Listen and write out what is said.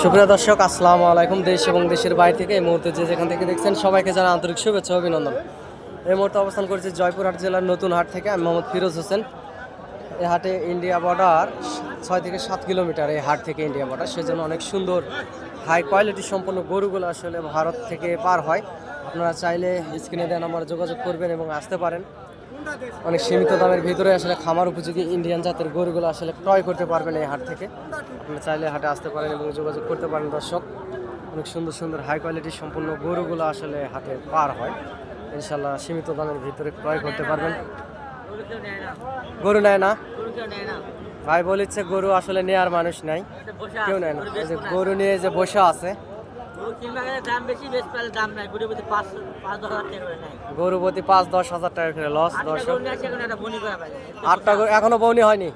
সুপ্রিয় দর্শক, আসসালামু আলাইকুম। দেশ এবং দেশের বাইরে থেকে এই মুহূর্তে যে যেখান থেকে দেখছেন সবাইকে জানাই আন্তরিক শুভেচ্ছা ও অভিনন্দন। এই মুহূর্তে অবস্থান করেছি জয়পুরহাট জেলার নতুন হাট থেকে। আমি মোহাম্মদ ফিরোজ হোসেন। এই হাটে ইন্ডিয়া বর্ডার 6 থেকে 7 কিলোমিটার এই হাট থেকে ইন্ডিয়া বর্ডার, সেজন্য অনেক সুন্দর হাই কোয়ালিটি সম্পন্ন গরুগুলো আসলে ভারত থেকে পার হয়। আপনারা চাইলে স্ক্রিনে দেওয়া নাম্বারে যোগাযোগ করবেন এবং আসতে পারেন। অনেক সীমিত দামের ভিতরে আসলে খামার উপযোগী ইন্ডিয়ান জাতের গরুগুলো আসলে ক্রয় করতে পারবেন এই হাট থেকে। আপনারা চাইলে হাটে আসতে পারেন এবং যোগাযোগ করতে পারেন। দর্শক, অনেক সুন্দর সুন্দর হাই কোয়ালিটি সম্পূর্ণ গরুগুলো আসলে হাটে পার হয়। ইনশাল্লাহ সীমিত দামের ভিতরে ক্রয় করতে পারবেন। গরু নেয় না ভাই, বলেছে গরু আসলে নেয়ার মানুষ নাই, কেউ নেয় না। এই যে গরু নিয়ে যে বসে আছে, গরু প্রতি 5-10 হাজার টাকা করে লস। দর্শক, 8টা গরু এখনো বউনি হয়নি,